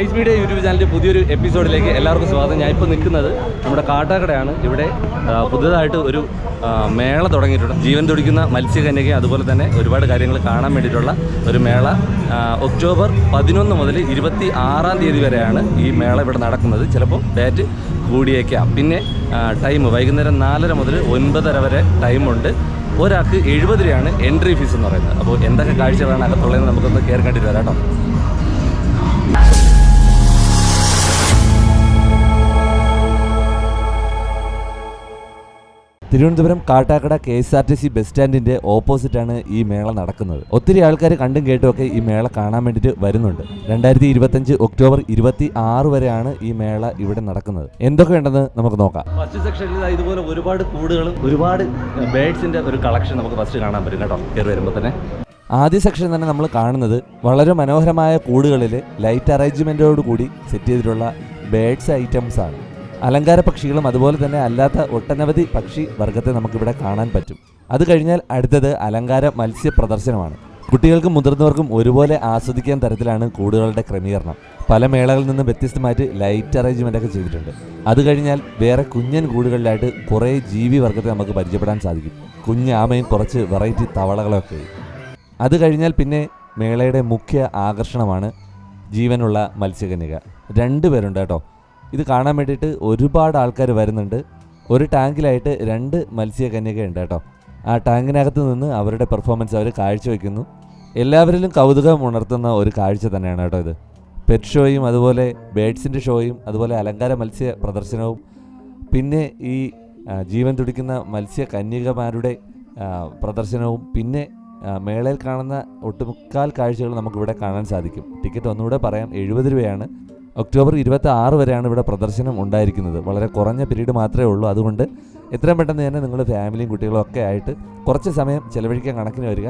Raise media YouTube ചാനലിൻ്റെ പുതിയൊരു എപ്പിസോഡിലേക്ക് എല്ലാവർക്കും സ്വാഗതം. ഞാൻ ഇപ്പോൾ നിൽക്കുന്നത് നമ്മുടെ കാട്ടാക്കടയാണ്. ഇവിടെ പുതുതായിട്ട് ഒരു മേള തുടങ്ങിയിട്ടുണ്ട്. ജീവൻ തുടിക്കുന്ന മത്സ്യകന്യകയും അതുപോലെ തന്നെ ഒരുപാട് കാര്യങ്ങൾ കാണാൻ വേണ്ടിയിട്ടുള്ള ഒരു മേള ഒക്ടോബർ 11 മുതൽ 26 തീയതി വരെയാണ് ഈ മേള ഇവിടെ നടക്കുന്നത്. ചിലപ്പോൾ ഡേറ്റ് കൂടിയേക്കാം. പിന്നെ ടൈം വൈകുന്നേരം 4:30 മുതൽ 9:30 വരെ ടൈമുണ്ട്. ഒരാൾക്ക് 70 രൂപയാണ് എൻട്രി ഫീസ് എന്ന് പറയുന്നത്. അപ്പോൾ എന്തൊക്കെ കാഴ്ചകളാണ് അകത്തുള്ളതെന്ന് നമുക്കൊന്ന് കയറി കണ്ടിട്ട് വരാം കേട്ടോ. തിരുവനന്തപുരം കാട്ടാക്കട KSRTC ബസ് സ്റ്റാൻഡിൻ്റെ ഓപ്പോസിറ്റാണ് ഈ മേള നടക്കുന്നത്. ഒത്തിരി ആൾക്കാർ കണ്ടും കേട്ടുമൊക്കെ ഈ മേള കാണാൻ വേണ്ടിയിട്ട് വരുന്നുണ്ട്. 2025 ഒക്ടോബർ 26 വരെയാണ് ഈ മേള ഇവിടെ നടക്കുന്നത്. എന്തൊക്കെ ഉണ്ടെന്ന് നമുക്ക് നോക്കാം. ഫസ്റ്റ് സെക്ഷനിൽ ഇതുപോലെ ഒരുപാട് കൂടുകളും ഒരുപാട് ബേഡ്സിൻ്റെ ഒരു കളക്ഷൻ നമുക്ക് ഫസ്റ്റ് കാണാൻ പറ്റും കേട്ടോ. കയറി വരുമ്പോൾ തന്നെ ആദ്യ സെക്ഷൻ തന്നെ നമ്മൾ കാണുന്നത് വളരെ മനോഹരമായ കൂടുകളിൽ ലൈറ്റ് അറേഞ്ച്മെൻറ്റോട് കൂടി സെറ്റ് ചെയ്തിട്ടുള്ള ബേഡ്സ് ഐറ്റംസ് ആണ്. അലങ്കാര പക്ഷികളും അതുപോലെ തന്നെ അല്ലാത്ത ഒട്ടനവധി പക്ഷി വർഗത്തെ നമുക്കിവിടെ കാണാൻ പറ്റും. അത് കഴിഞ്ഞാൽ അടുത്തത് അലങ്കാര മത്സ്യ പ്രദർശനമാണ്. കുട്ടികൾക്കും മുതിർന്നവർക്കും ഒരുപോലെ ആസ്വദിക്കാൻ തരത്തിലാണ് കൂടുകളുടെ ക്രമീകരണം. പല മേളകളിൽ നിന്നും വ്യത്യസ്തമായിട്ട് ലൈറ്റ് അറേഞ്ച്മെൻ്റ് ഒക്കെ ചെയ്തിട്ടുണ്ട്. അത് കഴിഞ്ഞാൽ വേറെ കുഞ്ഞൻ കൂടുകളിലായിട്ട് കുറേ ജീവി വർഗത്തെ നമുക്ക് പരിചയപ്പെടാൻ സാധിക്കും. കുഞ്ഞാമയും കുറച്ച് വെറൈറ്റി തവളകളൊക്കെ. അത് കഴിഞ്ഞാൽ പിന്നെ മേളയുടെ മുഖ്യ ആകർഷണമാണ് ജീവനുള്ള മത്സ്യകന്യക. 2 പേരുണ്ട് കേട്ടോ. ഇത് കാണാൻ വേണ്ടിയിട്ട് ഒരുപാട് ആൾക്കാർ വരുന്നുണ്ട്. ഒരു ടാങ്കിലായിട്ട് 2 മത്സ്യകന്യകയുണ്ട് കേട്ടോ. ആ ടാങ്കിനകത്ത് നിന്ന് അവരുടെ പെർഫോമൻസ് അവർ കാഴ്ചവെക്കുന്നു. എല്ലാവരിലും കൗതുകം ഉണർത്തുന്ന ഒരു കാഴ്ച തന്നെയാണ് കേട്ടോ ഇത്. പെറ്റ് ഷോയും അതുപോലെ ബേഡ്സിൻ്റെ ഷോയും അതുപോലെ അലങ്കാര മത്സ്യ പ്രദർശനവും പിന്നെ ഈ ജീവൻ തുടിക്കുന്ന മത്സ്യകന്യകമാരുടെ പ്രദർശനവും പിന്നെ മേളയിൽ കാണുന്ന ഒട്ടുമുക്കാൽ കാഴ്ചകൾ നമുക്കിവിടെ കാണാൻ സാധിക്കും. ടിക്കറ്റ് ഒന്നുകൂടെ പറയാം, 70 രൂപയാണ്. ഒക്ടോബർ 26 വരെയാണ് ഇവിടെ പ്രദർശനം ഉണ്ടായിരിക്കുന്നത്. വളരെ കുറഞ്ഞ പീരീഡ് മാത്രമേ ഉള്ളൂ. അതുകൊണ്ട് എത്രയും പെട്ടെന്ന് തന്നെ നിങ്ങൾ ഫാമിലിയും കുട്ടികളും ഒക്കെ ആയിട്ട് കുറച്ച് സമയം ചിലവഴിക്കാൻ കണക്കിന് വരിക.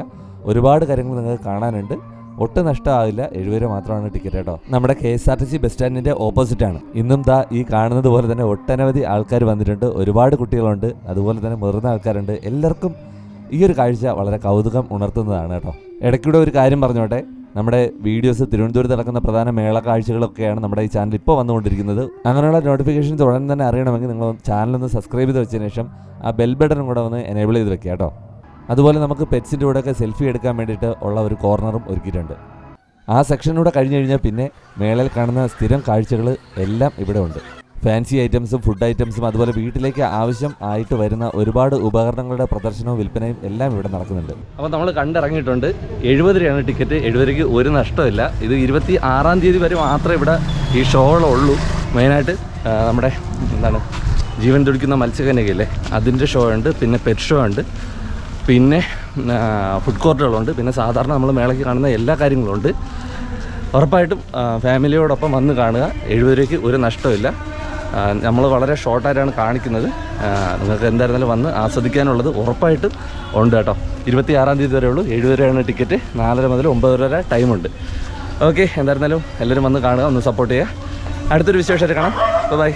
ഒരുപാട് കാര്യങ്ങൾ നിങ്ങൾക്ക് കാണാനുണ്ട്. ഒട്ടും നഷ്ടമാവില്ല. 70 രൂപ മാത്രമാണ് ടിക്കറ്റ് കേട്ടോ. നമ്മുടെ KSRTC ബസ് സ്റ്റാൻഡിൻ്റെ ഓപ്പോസിറ്റാണ്. ഇന്നും ഈ കാണുന്നത് പോലെ തന്നെ ഒട്ടനവധി ആൾക്കാർ വന്നിട്ടുണ്ട്. ഒരുപാട് കുട്ടികളുണ്ട്, അതുപോലെ തന്നെ മുതിർന്ന ആൾക്കാരുണ്ട്. എല്ലാവർക്കും ഈ ഒരു കാഴ്ച വളരെ കൗതുകം ഉണർത്തുന്നതാണ് കേട്ടോ. ഇടയ്ക്കൂടെ ഒരു കാര്യം പറഞ്ഞോട്ടെ, നമ്മുടെ വീഡിയോസ് തിരുവനന്തപുരത്ത് നടക്കുന്ന പ്രധാന മേള കാഴ്ചകളൊക്കെയാണ് നമ്മുടെ ഈ ചാനൽ ഇപ്പോൾ വന്നുകൊണ്ടിരിക്കുന്നത്. അങ്ങനെയുള്ള നോട്ടിഫിക്കേഷൻസ് ഉടൻ തന്നെ അറിയണമെങ്കിൽ നിങ്ങൾ ചാനലൊന്ന് സബ്സ്ക്രൈബ് ചെയ്ത് വെച്ചതിന് ശേഷം ആ ബെൽ ബട്ടണും കൂടെ ഒന്ന് എനേബിൾ ചെയ്ത് വെക്കുക കേട്ടോ. അതുപോലെ നമുക്ക് പെറ്റ്സിൻ്റെ കൂടെയൊക്കെ സെൽഫി എടുക്കാൻ വേണ്ടിയിട്ട് ഉള്ള ഒരു കോർണറും ഒരുക്കിയിട്ടുണ്ട്. ആ സെക്ഷനിലൂടെ കഴിഞ്ഞ് കഴിഞ്ഞാൽ പിന്നെ മേളയിൽ കാണുന്ന സ്ഥിരം കാഴ്ചകൾ എല്ലാം ഇവിടെ ഉണ്ട്. ഫാൻസി ഐറ്റംസും ഫുഡ് ഐറ്റംസും അതുപോലെ വീട്ടിലേക്ക് ആവശ്യം ആയിട്ട് വരുന്ന ഒരുപാട് ഉപകരണങ്ങളുടെ പ്രദർശനവും വിൽപ്പനയും എല്ലാം ഇവിടെ നടക്കുന്നുണ്ട്. അപ്പോൾ നമ്മൾ കണ്ടിറങ്ങിയിട്ടുണ്ട്. 70 രൂപയാണ് ടിക്കറ്റ്. 70 രൂപയ്ക്ക് ഒരു നഷ്ടമില്ല. ഇത് 26 തീയതി വരെ മാത്രമേ ഇവിടെ ഈ ഷോകളുള്ളൂ. മെയിനായിട്ട് നമ്മുടെ ജീവൻ തുടിക്കുന്ന മത്സ്യകന്യകയില്ലേ, അതിൻ്റെ ഷോ ഉണ്ട്. പിന്നെ പെറ്റ് ഷോ ഉണ്ട്. പിന്നെ ഫുഡ് കോർട്ടുകളുണ്ട്. പിന്നെ സാധാരണ നമ്മൾ മേളയ്ക്ക് കാണുന്ന എല്ലാ കാര്യങ്ങളും ഉണ്ട്. ഉറപ്പായിട്ടും ഫാമിലിയോടൊപ്പം വന്ന് കാണുക. 70 രൂപയ്ക്ക് ഒരു നഷ്ടമില്ല. നമ്മൾ വളരെ ഷോർട്ടായിട്ടാണ് കാണിക്കുന്നത്. നിങ്ങൾക്ക് എന്തായിരുന്നാലും വന്ന് ആസ്വദിക്കാനുള്ളത് ഉറപ്പായിട്ടും ഉണ്ട് കേട്ടോ. 26 തീയതി വരെ ഉള്ളൂ. 70 രൂപയാണ് ടിക്കറ്റ്. 4:30 മുതൽ 9 വരെ ടൈമുണ്ട്. ഓക്കെ, എന്തായിരുന്നാലും എല്ലാവരും വന്ന് കാണുക, ഒന്ന് സപ്പോർട്ട് ചെയ്യുക. അടുത്തൊരു വിശേഷമായിട്ട് കാണാം. ബൈ.